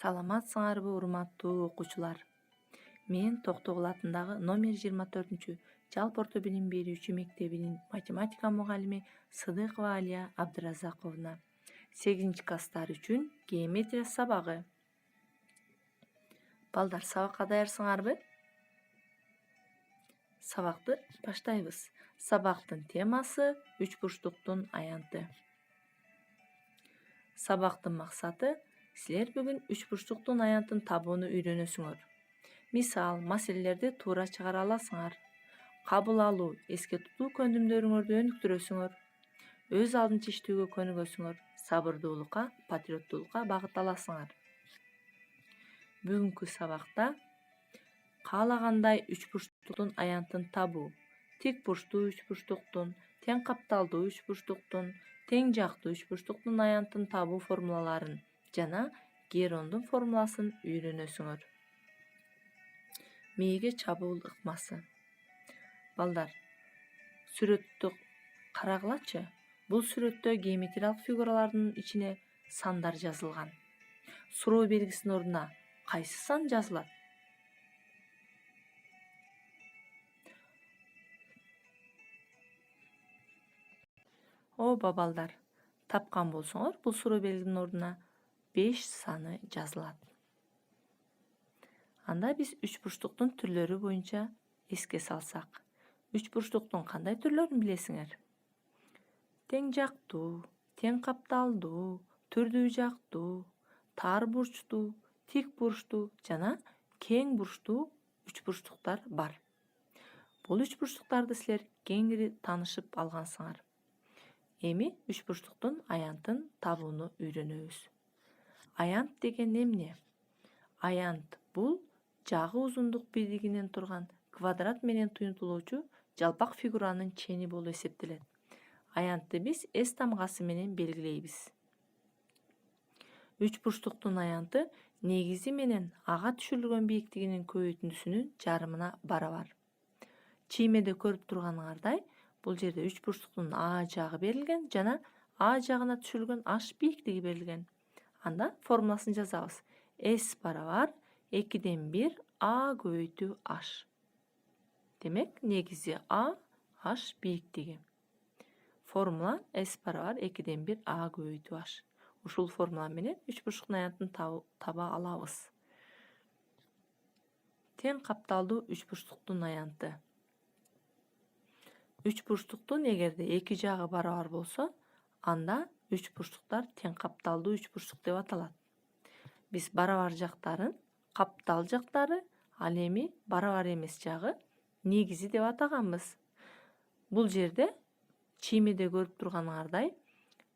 Саламатсыңарбы, урматтуу окуучулар. Мен Токтогул атындагы номер 24 жалпы орто билим берүүчү мектебинин математика мугалими Сыдыкова Алия Абдыразаковна 8 класстар үчүн геометрия сабагы. Балдар, сабакка даярсыңарбы? Сабакты баштайбыз. Сабактын темасы үч бурчтуктун аянты. Сабактын максаты силер бүгүн үч бурчтуктун аянтын табууну үйрөнөсүңөр. Мисал, маселелерди туура чыгара аласыңар. Кабыл алуу, эске тутуу көндүмдөрүңөрдү өнүктүрөсүңөр. Өз алдынча иштөөгө көнүгөсүңөр. Сабырдуулукка, патриоттуулукка багыт аласыңар. Бүгүнкү сабакта каалагандай үч бурчтуктун аянтын табуу, тик бурчтуу үч бурчтуктун, тең капталдуу үч бурчтуктун, тең жактуу үч бурчтуктун аянтын табуу формулаларын жана Герондун формуласын үйрөнөсүңөр. Мээге чабуул ыкмасы. Балдар, сүрөттү карагылачы. Бул сүрөттө геометриялык фигуралардын ичине сандар жазылган. Суроо белгисинин ордуна кайсы сан жазылат? Ооба балдар, тапкан болсоңор, бул суроо белгисинин ордуна 5 саны жазылат. Анда биз үч бурчтуктун түрлөрү боюнча эске салсак. Үч бурчтуктун кандай түрлөрүн билесиңер? Тең жактуу, тең капталдуу, түрдүү жактуу, тар бурчтуу, тик бурчтуу жана кең бурчтуу үч бурчтуктар бар. Бул үч бурчтуктарды силер кеңири таанышып алгансыңар. Эми үч бурчтуктун аянтын табууну үйрөнөбүз. Аянт деген эмне? Аянт бул жагы узундук бийлигинен турган квадрат менен туюнтулуучу жалпак фигуранын чени болуп эсептелет. Аянтты биз эс тамгасы менен белгилейбиз. Үч бурчтуктун аянты негизи менен ага түшүрүлгөн бийиктигинин көбөйтүндүсүнүн жарымына барабар. Чиймеде көрүп турганыңардай, бул жерде үч бурчтуктун А жагы берилген жана А жагына түшүрүлгөн H бийиктиги берилген. Анда формуласын жазабыз. S барабар 2/1 A көбөйтүү H. Демек, негизи A, H бийиктиги. Формула S барабар 2/1 A көбөйтүү H. Ушул формула менен үч бурчтуктун аянтын таба алабыз. Тең капталдуу үч бурчтуктун аянты. Үч бурчтуктун эгерде эки жагы барабар болсо, анда үч бурчтуктар тең капталдуу үч бурчтук деп аталат. Биз барабар жактарын каптал жактары, ал эми барабар эмес жагы негизи деп атаганбыз. Бул жерде чиймеде көрүп турганыңардай,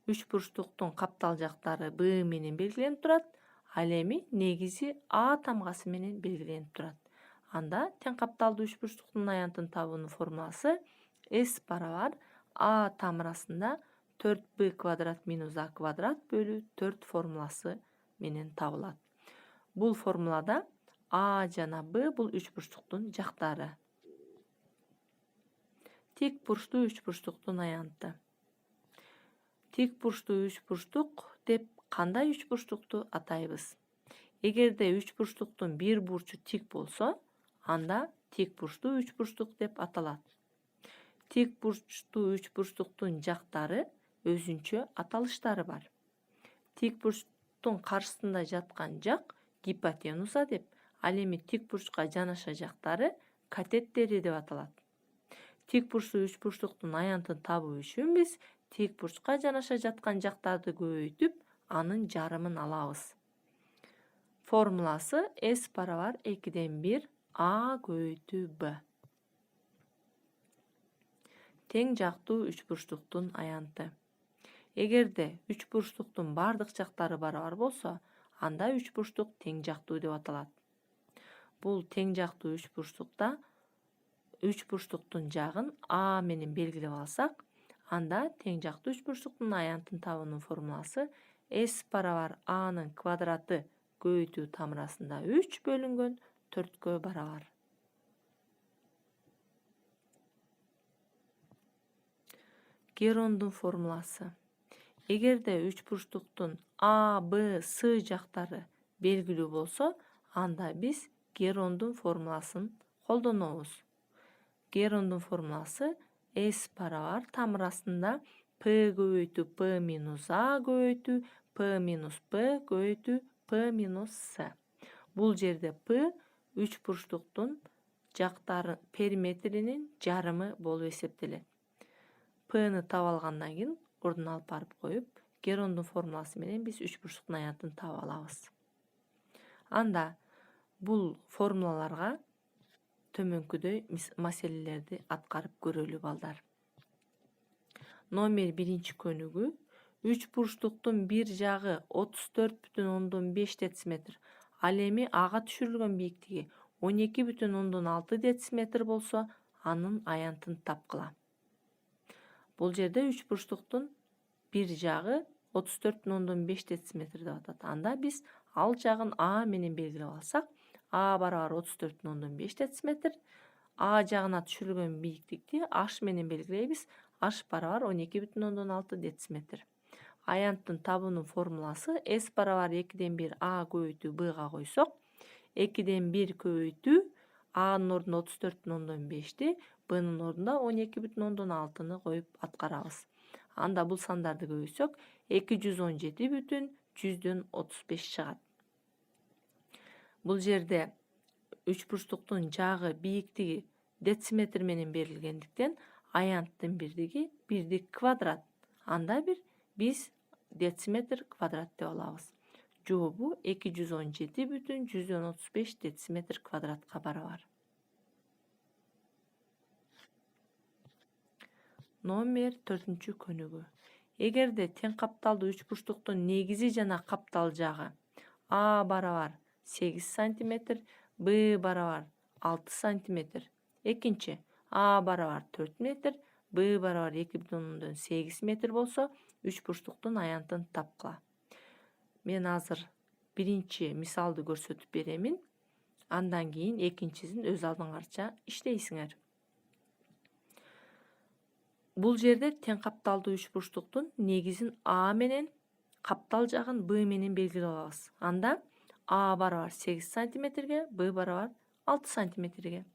үч бурчтуктун каптал жактары Б менен белгиленип турат, ал эми негизи А тамгасы менен белгиленип турат. Анда тең капталдуу үч бурчтуктун аянтын табуунун формуласы S барабар А тамырасында 4b квадрат минус А квадрат бөлү 4 формуласы менен табылат. Бул формулада А жана Б бул үч бурчтуктун жактары. Тик бурчтуу үч бурчтуктун аянты. Тик бурчтуу үч бурчтук деп кандай үч бурчтукту атайбыз? Эгерде үч бурчтуктун бир бурчу тик болсо, анда тик бурчтуу үч бурчтук деп аталат. Тик бурчтуу үч бурчтуктун жактары өзүнчө аталыштары бар. Тик бурчтун каршысында жаткан жак гипотенуза деп, ал эми тик бурчка жанаша жактары катеттери деп аталат. Тик бурчтуу үч бурчтуктун аянтын табуу үчүн биз тик бурчка жанаша жаткан жактарды көбөйтүп, анын жарымын алабыз. Формуласы S барабар 2/1 A көбөйтүү B. Тең жактуу үч бурчтуктун аянты. Эгерде үч бурчтуктун бардык жактары барабар болсо, анда үч бурчтук тең жактуу деп аталат. Бул тең жактуу үч бурчтукта үч бурчтуктун жагын А менен белгилеп алсак, анда тең жактуу үч бурчтуктун аянтын табуунун формуласы S барабар A'нын квадраты көбөйтүү тамырасында 3 бөлүнгөн 4кө барабар. Герондун формуласы. Эгерде үч бурчтуктун А, Б, С жактары белгилүү болсо, анда биз Герондун формуласын колдонобуз. Герондун формуласы S барабар тамыр астында P көбөйтүү P минус A көбөйтүү P минус P көбөйтүү P минус S. Бул жерде P үч бурчтуктун жактары периметринин жарымы болуп эсептелет. P'ны таап алгандан кийин ордуна алып барып коюп, Герондун формуласы менен биз үч бурчтуктун аянтын таап алабыз. Анда бул формулаларга төмөнкүдөй маселелерди аткарып көрөлү балдар. Номер 1 көнүгү. Үч бурчтуктун бир жагы 34,5 дециметр. Ал эми ага түшүрүлгөн бийиктиги 12,6 дециметр болсо, анын аянтын тапкыла. Бул жерде үч бурчтуктун бир жагы 34,5 дециметр деп атат. Анда биз ал жагын А менен белгилеп алсак, А барабар 34,5 дециметр. А жагына түшүрүлгөн бийиктикти H менен белгилейбиз. H барабар 12,6 дециметр. Аянттын табуунун формуласы S барабар 2/1 A көбөйтүү B'га койсок, 2/1 көбөйтүү A'нын ордуна 34,5'ти, B'нын ордуна 12,6'ны коюп аткарабыз. Анда бул сандарды көбөйсөк, 217,135 чыгат. Бул жерде үч бурчтуктун жагы бийиктиги дециметр менен берилгендиктен, аянттын бирдиги бирдик квадрат. Анда биз дециметр квадрат деп алабыз. Жообу 217,135 дециметр квадратка барабар. Номер 4 көнүгү. Эгерде тең капталдуу үч бурчтуктун негизи жана каптал жагы А барабар 8 см, Б барабар 6 см. Экинчи, А барабар 4 метр, Б барабар 2,8 метр болсо, үч бурчтуктун аянтын тапкыла. Мен азыр биринчи мисалды көрсөтүп беремин. Андан кийин экинчисин өз алдыңарча иштейсиңер. Бул жерде тең капталдуу үч бурчтуктун негизин А менен, каптал жагын Б менен белгилеп алабыз. Анда А барабар 8 сантиметрге, Б барабар 6 сантиметрге.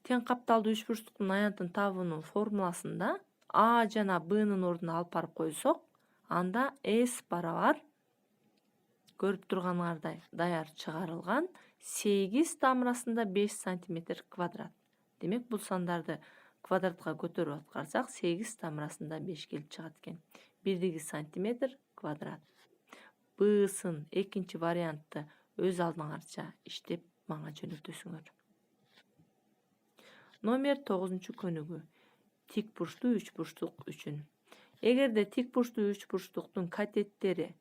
Тең капталдуу үч бурчтуктун аянтын табуунун формуласында А жана Б'нын ордуна алып барып койсок, анда S барабар көрүп турганыңардай даяр чыгарылган 8 тамыр астында 5 сантиметр квадрат. Демек, бул сандарды квадратка көтөрүп аткарсак, 8 тамыр астында 5 келип чыгат экен. Бирдиги сантиметр квадрат. Б'сын экинчи вариантты өз алдыңарча иштеп мага жөнөтөсүңөр. Номер 9 көнүгү. Тик бурчтуу үч бурчтук үчүн. Эгерде тик бурчтуу үч бурчтуктун катеттери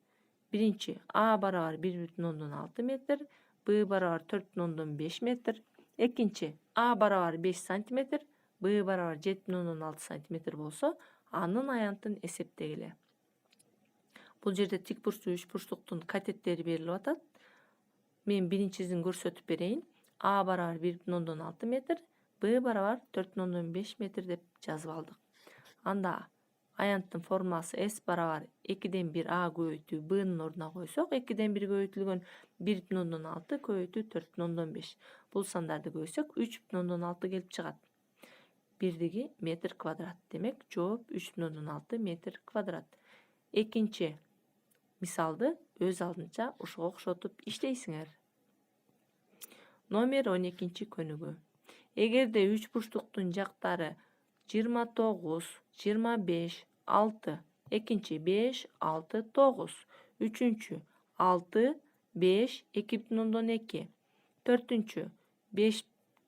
биринчи А барабар 1,6 метр, Б барабар 4,5 метр, экинчи А барабар 5 сантиметр, Б барабар 7,6 сантиметр болсо, анын аянтын эсептегиле. Бул жерде тик бурчтуу үч бурчтуктун катеттери берилип атат. Мен биринчисин көрсөтүп берейин. А барабар 1,6 метр, Б барабар 4,5 метр деп жазып алдык. Анда аянттын формуласы S барабар 2/1 A көбөйтүү B'нын ордуна койсок, 2/1 көбөйтүлгөн 1,6 көбөйтүү 4,5. Бул сандарды көбөйсөк, 3,6 келип чыгат. Бирдиги метр квадрат. Демек, жооп 3,6 метр квадрат. Экинчи мисалды өз алдынча ушуга окшотуп иштейсиңер. Номер 12 көнүгү. Эгерде үч бурчтуктун жактары 29, 25, 6, экинчи 5, 6, 9, үчүнчү 6, 5, 2,2, төртүнчү 5,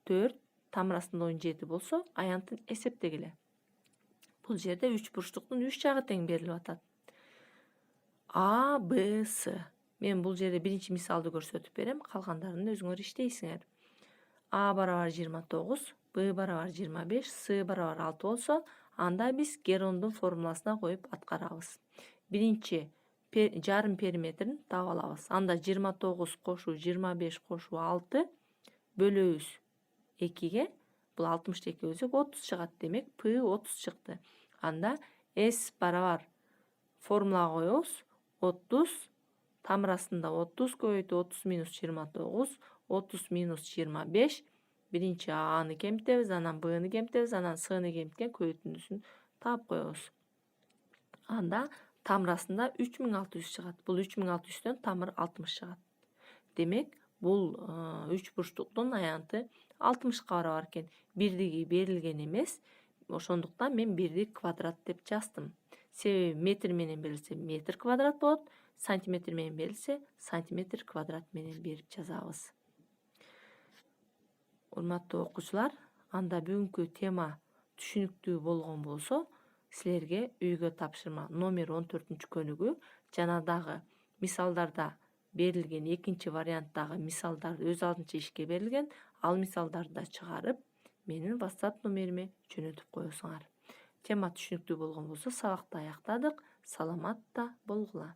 4, тамыр астында 17 болсо, аянтын эсептегиле. Бул жерде үч бурчтуктун үч жагы тең берилип атат. А, Б, С. Мен бул жерде биринчи мисалды көрсөтүп берем, калгандарын өзүңөр иштейсиңер. А барабар 29, Б барабар 25, С барабар 6 болсо, анда биз Герондун формуласына коюп аткарабыз. Биринчи жарым периметрин таап алабыз. Анда 29 кошуу 25 кошуу 6 бөлөбүз 2ге. Бул 62 бөлсөк 30 чыгат. Демек, П 30 чыкты. Анда S барабар формулага коебуз. 30 Тамырасында 30 көбөйтүү 30 минус 29, 30 минус 25. Биринчи A'ны кемитебиз, анан B'ны кемитебиз, анан S'ны кемиткен көбөйтүүнүсүн таап коебуз. Анда тамырасында 3600 чыгат. Бул 3600төн тамыр 60 чыгат. Демек, бул 3 бурчтуктун аянты 60ка барабар экен. Бирдиги берилген эмес. Ошондуктан мен бирдик квадрат деп жаздым. Себеби метр менен берилсе метр квадрат болот, сантиметр менен берилсе сантиметр квадрат менен берип жазабыз. Урматтуу окуучулар, анда бүгүнкү тема түшүнүктүү болгон болсо, силерге үйгө тапшырма номер 14-көнүгү жанадагы мисалдарда берилген экинчи варианттагы мисалдар өз алдынча ишке берилген. Ал мисалдарды чыгарып, менин WhatsApp номериме жөнөтүп коесуңар. Тема түшүнүктүү болгон болсо, сабакты аяктадык. Саламатта болгула.